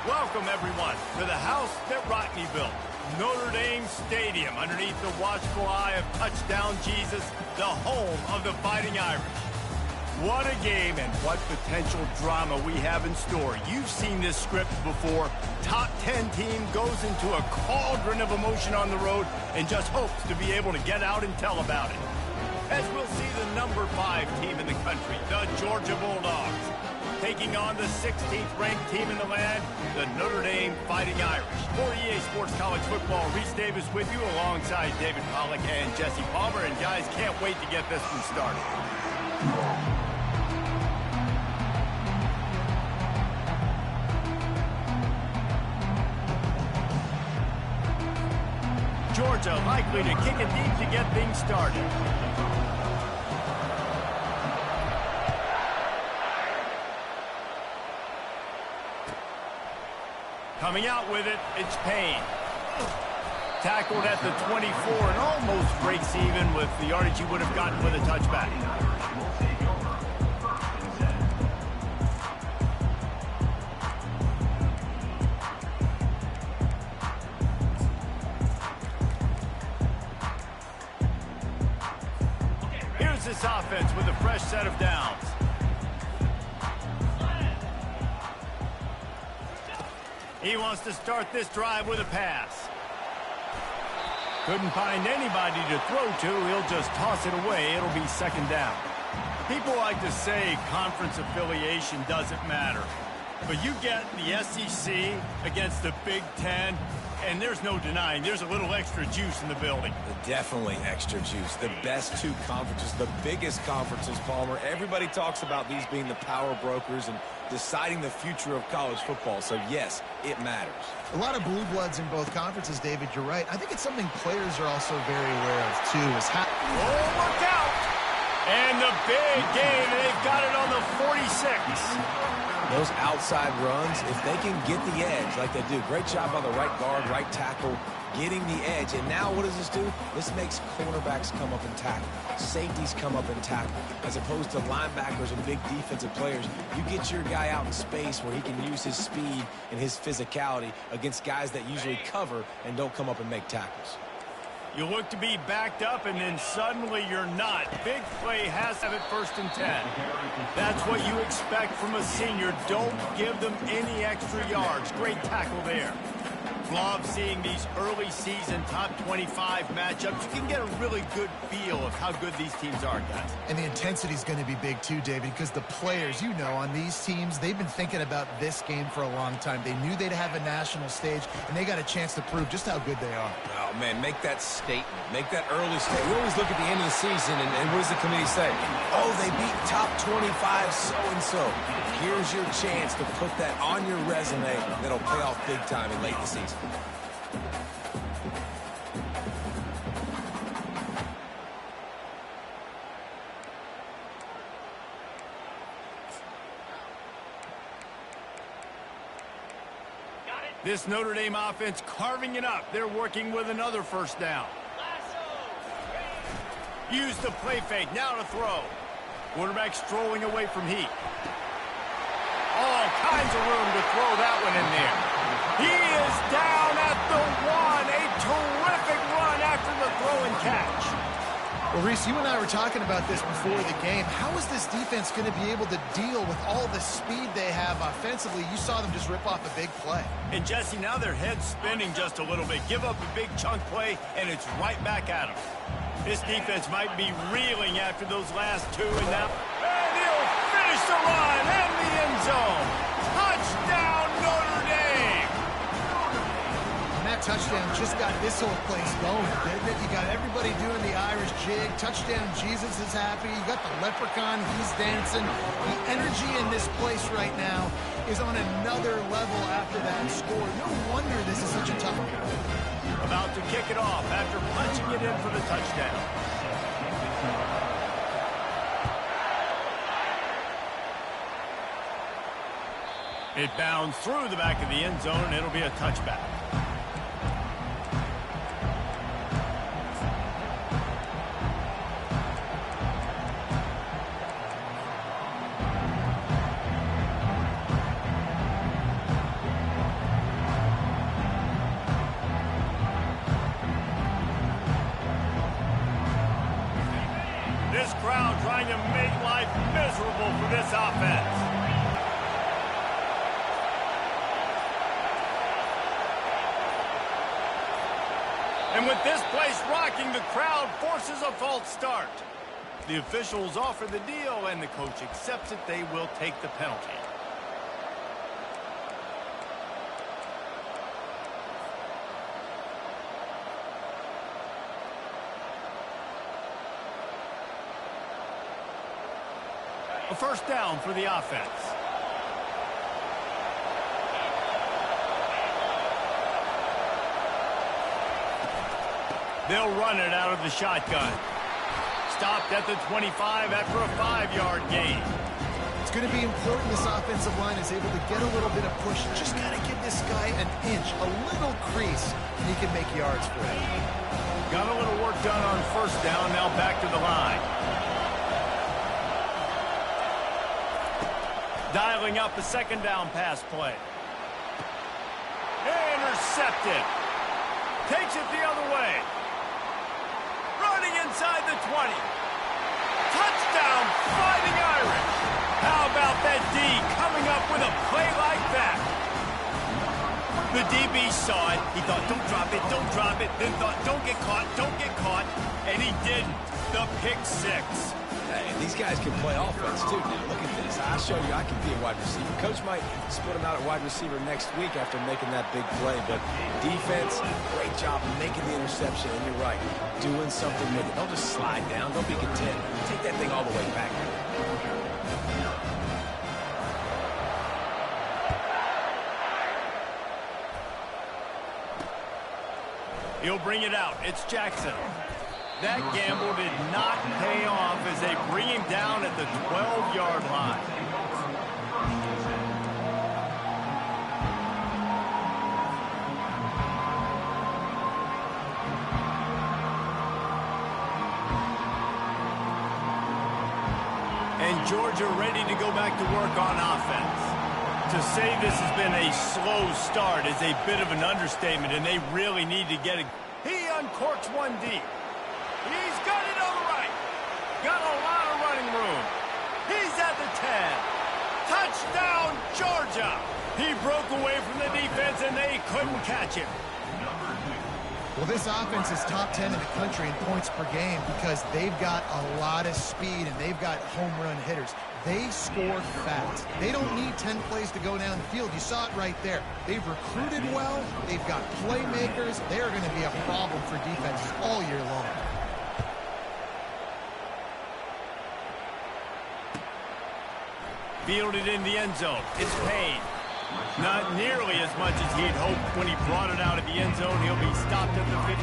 Welcome, everyone, to the house that Rockney built, Notre Dame Stadium, underneath the watchful eye of Touchdown Jesus, the home of the Fighting Irish. What a game and what potential drama we have in store. You've seen this script before. Top 10 team goes into a cauldron of emotion on the road and just hopes to be able to get out and tell about it. As we'll see the number 5 team in the country, the Georgia Bulldogs, taking on the 16th ranked team in the land, the Notre Dame Fighting Irish. For EA Sports College Football, Reese Davis with you alongside David Pollack and Jesse Palmer. And guys, can't wait to get this one started. Georgia likely to kick it deep to get things started. Coming out with it, it's Payne. Tackled at the 24 and almost breaks even with the yardage he would have gotten with a touchback. Here's this offense with a fresh set of downs. He wants to start this drive with a pass. Couldn't find anybody to throw to. He'll just toss it away. It'll be second down. People like to say conference affiliation doesn't matter. But you get the SEC against the Big Ten, and there's no denying there's a little extra juice in the building. Definitely extra juice. The best 2 conferences, the biggest conferences, Palmer. Everybody talks about these being the power brokers and deciding the future of college football. So, yes, it matters. A lot of blue bloods in both conferences, David. You're right. I think it's something players are also very aware of, too. Oh, look out! And the big gain, they've got it on the 46. Those outside runs, if they can get the edge like they do, great job on the right guard, right tackle, getting the edge. And now what does this do? This makes cornerbacks come up and tackle. Safeties come up and tackle. As opposed to linebackers and big defensive players, you get your guy out in space where he can use his speed and his physicality against guys that usually cover and don't come up and make tackles. You look to be backed up, and then suddenly you're not. Big play has to have it 1st and 10. That's what you expect from a senior. Don't give them any extra yards. Great tackle there. Love seeing these early season top 25 matchups. You can get a really good feel of how good these teams are, guys. And the intensity is going to be big too, David, because the players, you know, on these teams, they've been thinking about this game for a long time. They knew they'd have a national stage, and they got a chance to prove just how good they are. Oh, man, make that statement. Make that early statement. We always look at the end of the season, and what does the committee say? Oh, they beat top 25 so-and-so. Here's your chance to put that on your resume that'll pay off big time in late in the season. This Notre Dame offense carving it up. They're working with another 1st down. Use the play fake. Now to throw. Quarterback strolling away from heat. All kinds of room to throw that one in there. He is down at the 1. A terrific run after the throw and catch. Well, Reese, you and I were talking about this before the game. How is this defense going to be able to deal with all the speed they have offensively? You saw them just rip off a big play. And, Jesse, now their head's spinning just a little bit. Give up a big chunk play, and it's right back at them. This defense might be reeling after those last 2, and now... And he'll finish the run in the end zone. Touchdown, Notre Dame! And that touchdown just got this whole place going, didn't it? You got everybody doing the Irish jig. Touchdown Jesus is happy. You got the leprechaun. He's dancing. The energy in this place right now is on another level after that score. No wonder this is such a tough one. About to kick it off after punching it in for the touchdown. It bounds through the back of the end zone, and it'll be a touchback. going to make life miserable for this offense. And with this place rocking, the crowd forces a false start. The officials offer the deal, and the coach accepts it. They will take the penalty. A first down for the offense. They'll run it out of the shotgun. Stopped at the 25 after a 5-yard gain. It's going to be important this offensive line is able to get a little bit of push. Just got to give this guy an inch, a little crease, and he can make yards for it. Got a little work done on first down. Now back to the line. Dialing up a second down pass play. Intercepted. Takes it the other way. Running inside the 20. Touchdown, Fighting Irish. How about that D coming up with a play like that? The DB saw it. He thought, don't drop it, don't drop it. Then thought, don't get caught, don't get caught. And he didn't. The pick six. Hey, these guys can play offense, too. Now, look at this. I show you I can be a wide receiver. Coach might split him out at wide receiver next week after making that big play. But defense, great job making the interception. And you're right, doing something with it. Don't just slide down. Don't be content. Take that thing all the way back. He'll bring it out. It's Jackson. That gamble did not pay off as they bring him down at the 12-yard line. And Georgia ready to go back to work on offense. To say this has been a slow start is a bit of an understatement, and they really need to get it. He uncorks one deep. He's got it on the right. Got a lot of running room. He's at the 10. Touchdown, Georgia. He broke away from the defense, and they couldn't catch him. Well, this offense is top 10 in the country in points per game because they've got a lot of speed and they've got home run hitters. They score fast. They don't need 10 plays to go down the field. You saw it right there. They've recruited well. They've got playmakers. They are going to be a problem for defenses all year long. Fielded in the end zone. It's Payne. Not nearly as much as he'd hoped when he brought it out of the end zone. He'll be stopped at the 15.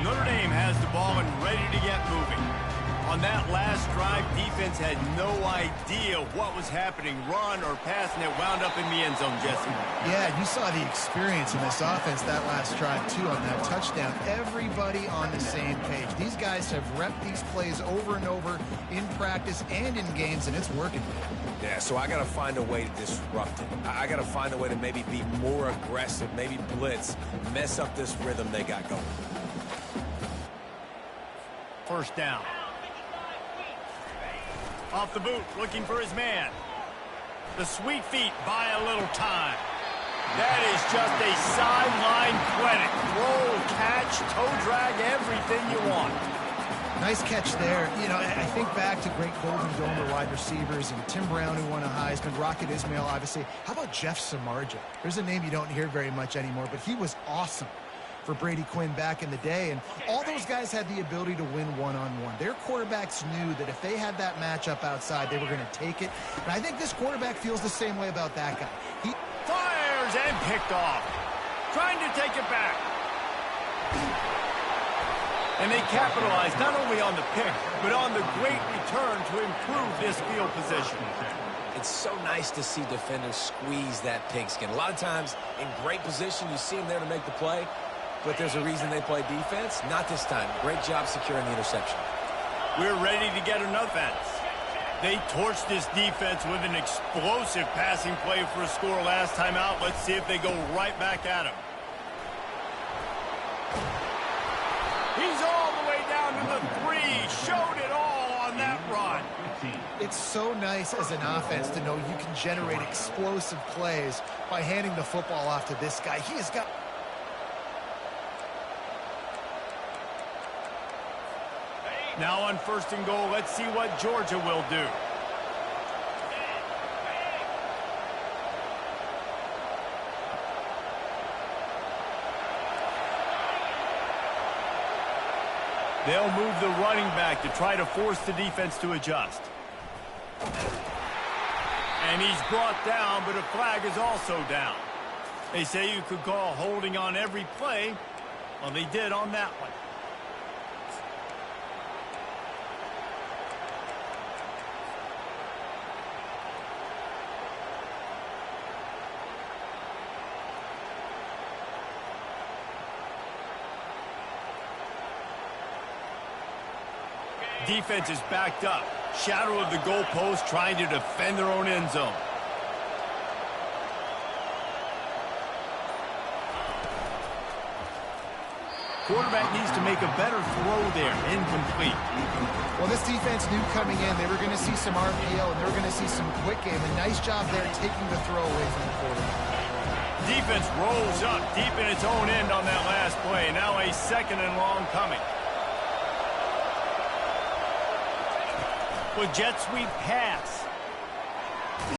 Notre Dame has the ball and ready to get moving. On that last drive, defense had no idea what was happening, run or pass, and it wound up in the end zone, Jesse. Yeah, you saw the experience in this offense that last drive, too, on that touchdown. Everybody on the same page. These guys have repped these plays over and over in practice and in games, and it's working. Yeah, so I got to find a way to disrupt it. I got to find a way to maybe be more aggressive, maybe blitz, mess up this rhythm they got going. First down. Off the boot, looking for his man. The sweet feet buy a little time. That is just a sideline clinic. Roll, catch, toe drag, everything you want. Nice catch there. You know, I think back to great Golden Domer wide receivers and Tim Brown, who won a Heisman, Rocket Ismail, obviously. How about Jeff Samardzija? There's a name you don't hear very much anymore, but he was awesome for Brady Quinn back in the day, and all those guys had the ability to win one-on-one. Their quarterbacks knew that if they had that matchup outside, they were going to take it, and I think this quarterback feels the same way about that guy. He fires and picked off, trying to take it back. And they capitalized not only on the pick, but on the great return to improve this field position. It's so nice to see defenders squeeze that pigskin. A lot of times, in great position, you see them there to make the play, but there's a reason they play defense. Not this time. Great job securing the interception. We're ready to get another fence. They torched this defense with an explosive passing play for a score last time out. Let's see if they go right back at him. He's all the way down to the 3. Showed it all on that run. It's so nice as an offense to know you can generate explosive plays by handing the football off to this guy. He has got... Now on 1st and goal, let's see what Georgia will do. They'll move the running back to try to force the defense to adjust. And he's brought down, but a flag is also down. They say you could call holding on every play. Well, they did on that one. Defense is backed up. Shadow of the goalpost trying to defend their own end zone. Quarterback needs to make a better throw there. Incomplete. Well, this defense knew coming in they were going to see some RPO and they were going to see some quick game. A nice job there taking the throw away from the quarterback. Defense rolls up deep in its own end on that last play. Now a 2nd and long coming. With jet sweep pass.